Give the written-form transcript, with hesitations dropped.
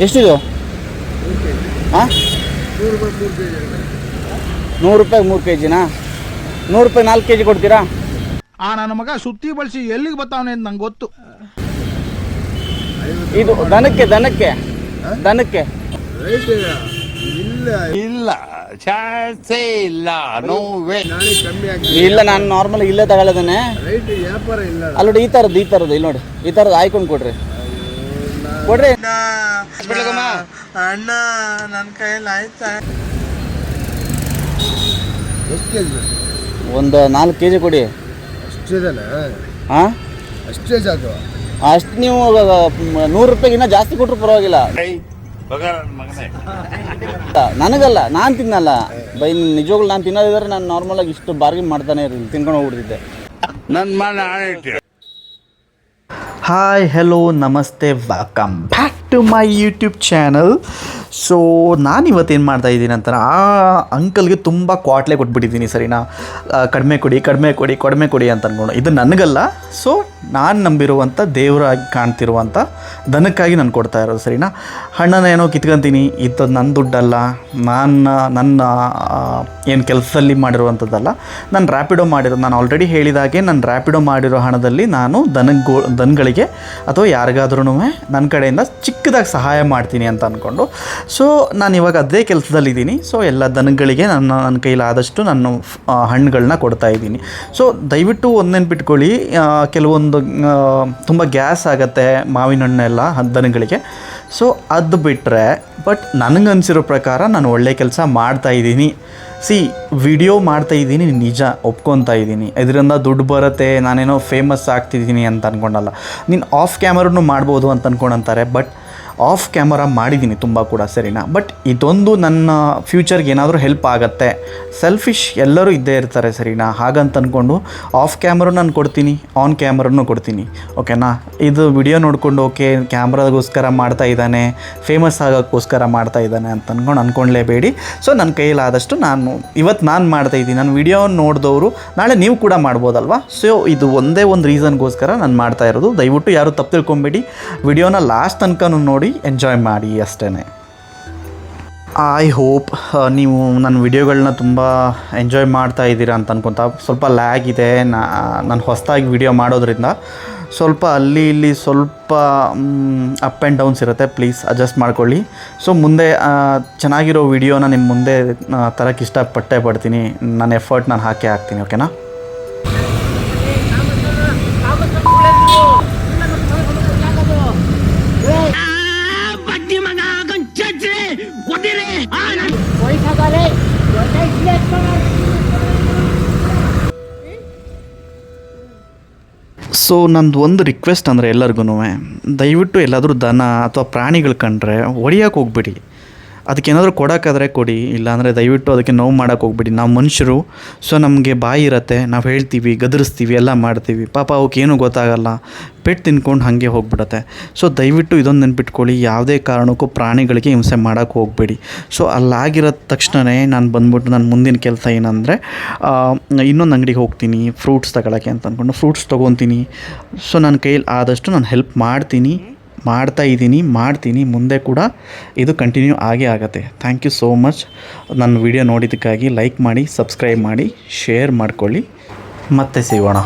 ಎಷ್ಟಿದು? ಹಾಂ, 100 ರೂಪಾಯಿಗೆ 3 kg. 100 ರೂಪಾಯಿ 4 kg ಕೊಡ್ತೀರಾ? ನನ್ನ ಮಗ ಸುತ್ತಿ ಬಳಸಿ ಎಲ್ಲಿಗೆ ಬರ್ತಾವನೆ ಅಂತ ನಂಗೆ ಗೊತ್ತು. ಇದು ದನಕ್ಕೆ ದನಕ್ಕೆ ದನಕ್ಕೆ ಇಲ್ಲ ಚಾನ್ಸೇ ಇಲ್ಲ. ಇಲ್ಲ, ನಾನು ನಾರ್ಮಲ್ ಇಲ್ಲೇ ತಗೊಳ್ಳೋದನ್ನೇ. ಅಲ್ಲೋಡಿ, ಈ ಥರದ್ದು ಇಲ್ಲಿ ನೋಡಿ, ಈ ಥರದ್ದು ಆಯ್ಕೊಂಡು ಕೊಡ್ರಿ ಅಣ್ಣ. ನನ್ನ ಕೈಯಲ್ಲಿ ಆಯ್ತಾ? ಒಂದು 4 kg ಕೊಡಿ. ಹಾಂ, ಅಷ್ಟು ನೀವು 100 ರೂಪಾಯಿಗಿನ್ನ ಜಾಸ್ತಿ ಕೊಟ್ಟರು ಪರವಾಗಿಲ್ಲ. ನನಗಲ್ಲ, ನಾನು ತಿನ್ನಲ್ಲ ಬೈ. ನಿಜವಾಗ್ಲು ನಾನು ತಿನ್ನೋದಿದ್ರೆ ನಾನು ನಾರ್ಮಲಾಗಿ ಇಷ್ಟು ಬಾರ್ಗಿನ್ ಮಾಡ್ತಾನೆ ಇರಲಿಲ್ಲ, ತಿನ್ಕೊಂಡು ಹೋಗ್ಬಿಡ್ತಿದ್ದೆ. ನನ್ನ ಮನೆ ಆಣೆ. ಹಾಯ್, ಹೆಲೋ, ನಮಸ್ತೆ, welcome back to my YouTube channel. So ನಾನಿವತ್ತೇನು ಮಾಡ್ತಾಯಿದ್ದೀನಿ ಅಂತಾರೆ, ಆ ಅಂಕಲ್ಗೆ ತುಂಬ ಕ್ವಾಟ್ಲೆ ಕೊಟ್ಬಿಟ್ಟಿದ್ದೀನಿ, ಸರಿನಾ? ಕಡಿಮೆ ಕೊಡಿ ಅಂತ ಅಂದ್ಕೊಂಡು. ಇದು ನನಗಲ್ಲ, ಸೊ ನಾನು ನಂಬಿರುವಂಥ ದೇವರಾಗಿ ಕಾಣ್ತಿರುವಂಥ ದನಕ್ಕಾಗಿ ನಾನು ಕೊಡ್ತಾ ಇರೋದು, ಸರಿನಾ? ಹಣ್ಣನ ಏನೋ ಕಿತ್ಕೊಂತೀನಿ, ಇದು ನನ್ನ ದುಡ್ಡಲ್ಲ, ನನ್ನ ಏನು ಕೆಲಸದಲ್ಲಿ ಮಾಡಿರುವಂಥದ್ದಲ್ಲ. ನಾನು ರ್ಯಾಪಿಡೋ ಮಾಡಿರೋದು, ನಾನು ಆಲ್ರೆಡಿ ಹೇಳಿದಾಗೆ ನಾನು ರ್ಯಾಪಿಡೋ ಮಾಡಿರೋ ಹಣದಲ್ಲಿ ನಾನು ದನಗಳಿಗೆ ಅಥವಾ ಯಾರಿಗಾದ್ರೂ ನನ್ನ ಕಡೆಯಿಂದ ಚಿಕ್ಕದಾಗಿ ಸಹಾಯ ಮಾಡ್ತೀನಿ ಅಂತ ಅಂದ್ಕೊಂಡು. ಸೊ ನಾನು ಇವಾಗ ಅದೇ ಕೆಲಸದಲ್ಲಿದ್ದೀನಿ. ಸೊ ಎಲ್ಲ ದನಗಳಿಗೆ ನನ್ನ ಕೈಲಾದಷ್ಟು ನಾನು ಹಣ್ಣುಗಳನ್ನ ಕೊಡ್ತಾಯಿದ್ದೀನಿ. ಸೊ ದಯವಿಟ್ಟು ಒಂದು ನೆನ್ಪಿಟ್ಕೊಳ್ಳಿ, ಕೆಲವೊಂದು ತುಂಬ ಗ್ಯಾಸ್ ಆಗುತ್ತೆ ಮಾವಿನ ಹಣ್ಣೆಲ್ಲ ದನಗಳಿಗೆ. ಸೊ ಅದು ಬಿಟ್ಟರೆ, ಬಟ್ ನನಗನ್ಸಿರೋ ಪ್ರಕಾರ ನಾನು ಒಳ್ಳೆ ಕೆಲಸ ಮಾಡ್ತಾಯಿದ್ದೀನಿ. ವಿಡಿಯೋ ಮಾಡ್ತಾಯಿದ್ದೀನಿ, ನಿಜ ಒಪ್ಕೊತಾ ಇದ್ದೀನಿ. ಇದರಿಂದ ದುಡ್ಡು ಬರುತ್ತೆ, ನಾನೇನೋ ಫೇಮಸ್ ಆಗ್ತಿದ್ದೀನಿ ಅಂತ ಅಂದ್ಕೊಂಡಲ್ಲ. ನೀನು ಆಫ್ ಕ್ಯಾಮರನ್ನು ಮಾಡ್ಬೋದು ಅಂತ ಅಂದ್ಕೊಂಡಂತಾರೆ, ಬಟ್ ಆಫ್ ಕ್ಯಾಮರಾ ಮಾಡಿದ್ದೀನಿ ತುಂಬ ಕೂಡ, ಸರಿನಾ? ಬಟ್ ಇದೊಂದು ನನ್ನ ಫ್ಯೂಚರ್ಗೆ ಏನಾದರೂ ಹೆಲ್ಪ್ ಆಗುತ್ತೆ. ಸೆಲ್ಫಿಶ್ ಎಲ್ಲರೂ ಇದ್ದೇ ಇರ್ತಾರೆ, ಸರಿನಾ? ಹಾಗಂತ ಅಂದ್ಕೊಂಡು ಆಫ್ ಕ್ಯಾಮ್ರಾ ನಾನು ಕೊಡ್ತೀನಿ, ಆನ್ ಕ್ಯಾಮ್ರನ್ನು ಕೊಡ್ತೀನಿ, ಓಕೆನಾ? ಇದು ವಿಡಿಯೋ ನೋಡಿಕೊಂಡು ಓಕೆ ಕ್ಯಾಮ್ರಾಗೋಸ್ಕರ ಮಾಡ್ತಾಯಿದ್ದಾನೆ, ಫೇಮಸ್ ಆಗೋಕ್ಕೋಸ್ಕರ ಮಾಡ್ತಾಯಿದ್ದಾನೆ ಅಂತ ಅಂದ್ಕೊಂಡ್ಲೇಬೇಡಿ. ಸೊ ನನ್ನ ಕೈಲಾದಷ್ಟು ಇವತ್ತು ನಾನು ಮಾಡ್ತಾಯಿದ್ದೀನಿ. ನಾನು ವಿಡಿಯೋ ನೋಡಿದವರು ನಾಳೆ ನೀವು ಕೂಡ ಮಾಡ್ಬೋದಲ್ವಾ? ಸೊ ಇದು ಒಂದೇ ಒಂದು ರೀಸನ್ಗೋಸ್ಕರ ನಾನು ಮಾಡ್ತಾ ಇರೋದು. ದಯವಿಟ್ಟು ಯಾರು ತಪ್ಪು ತಿಳ್ಕೊಬೇಡಿ. ವಿಡಿಯೋನ ಲಾಸ್ಟ್ ತನಕ ನೋಡಿ ಎಂಜಾಯ್ ಮಾಡಿ ಅಷ್ಟೇ. ಐ ಹೋಪ್ ನೀವು ನನ್ನ ವಿಡಿಯೋಗಳನ್ನ ತುಂಬ ಎಂಜಾಯ್ ಮಾಡ್ತಾ ಇದ್ದೀರಾ ಅಂತ ಅನ್ಕೊತಾ. ಸ್ವಲ್ಪ ಲ್ಯಾಗ್ ಇದೆ, ನಾನು ಹೊಸದಾಗಿ ವಿಡಿಯೋ ಮಾಡೋದ್ರಿಂದ ಸ್ವಲ್ಪ ಅಲ್ಲಿ ಇಲ್ಲಿ ಸ್ವಲ್ಪ ಅಪ್ ಆ್ಯಂಡ್ ಡೌನ್ಸ್ ಇರುತ್ತೆ. ಪ್ಲೀಸ್ ಅಡ್ಜಸ್ಟ್ ಮಾಡ್ಕೊಳ್ಳಿ. ಸೊ ಮುಂದೆ ಚೆನ್ನಾಗಿರೋ ವಿಡಿಯೋನ ನಿಮ್ಮ ಮುಂದೆ ತರಕ್ಕೆ ಇಷ್ಟಪಟ್ಟೇ ಪಡ್ತೀನಿ. ನನ್ನ ಎಫರ್ಟ್ ನಾನು ಹಾಕ್ತೀನಿ, ಓಕೆನಾ? ಸೊ ನಂದು ಒಂದು ರಿಕ್ವೆಸ್ಟ್ ಅಂದರೆ ಎಲ್ಲರಿಗೂ, ದಯವಿಟ್ಟು ಎಲ್ಲಾದರೂ ದನ ಅಥವಾ ಪ್ರಾಣಿಗಳು ಕಂಡ್ರೆ ಹೊಡಿಯೋಕೆ ಹೋಗ್ಬಿಡಿ. ಅದಕ್ಕೇನಾದರೂ ಕೊಡೋಕ್ಕಾದರೆ ಕೊಡಿ, ಇಲ್ಲಾಂದರೆ ದಯವಿಟ್ಟು ಅದಕ್ಕೆ ನೋವು ಮಾಡೋಕ್ಕೆ ಹೋಗ್ಬಿಡಿ. ನಾವು ಮನುಷ್ಯರು, ಸೊ ನಮಗೆ ಬಾಯಿ ಇರುತ್ತೆ, ನಾವು ಹೇಳ್ತೀವಿ, ಗದರಿಸ್ತೀವಿ, ಎಲ್ಲ ಮಾಡ್ತೀವಿ. ಪಾಪ ಅವಕ್ಕೇನೂ ಗೊತ್ತಾಗಲ್ಲ, ಪೆಟ್ಟು ತಿನ್ಕೊಂಡು ಹಾಗೆ ಹೋಗ್ಬಿಡುತ್ತೆ. ಸೊ ದಯವಿಟ್ಟು ಇದೊಂದು ನೆನ್ಪಿಟ್ಕೊಳ್ಳಿ, ಯಾವುದೇ ಕಾರಣಕ್ಕೂ ಪ್ರಾಣಿಗಳಿಗೆ ಹಿಂಸೆ ಮಾಡೋಕ್ಕೆ ಹೋಗಬೇಡಿ. ಸೊ ಅಲ್ಲಾಗಿರೋ ತಕ್ಷಣವೇ ನಾನು ಬಂದ್ಬಿಟ್ಟು ನನ್ನ ಮುಂದಿನ ಕೆಲಸ ಏನಂದರೆ, ಇನ್ನೊಂದು ಅಂಗಡಿಗೆ ಹೋಗ್ತೀನಿ ಫ್ರೂಟ್ಸ್ ತಗೊಳ್ಳೋಕ್ಕೆ ಅಂತ ಅಂದ್ಕೊಂಡು ಫ್ರೂಟ್ಸ್ ತೊಗೊತೀನಿ. ಸೊ ನನ್ನ ಕೈಯಲ್ಲಿ ಆದಷ್ಟು ನಾನು ಹೆಲ್ಪ್ ಮಾಡ್ತೀನಿ. ಮುಂದೆ ಕೂಡ ಇದು ಕಂಟಿನ್ಯೂ ಆಗತ್ತೆ. Thank you so much. ನನ್ನ ವಿಡಿಯೋ ನೋಡಿದ್ದಕ್ಕಾಗಿ ಲೈಕ್ ಮಾಡಿ, ಸಬ್ಸ್ಕ್ರೈಬ್ ಮಾಡಿ, ಶೇರ್ ಮಾಡ್ಕೊಳ್ಳಿ. ಮತ್ತೆ ಸಿಗೋಣ.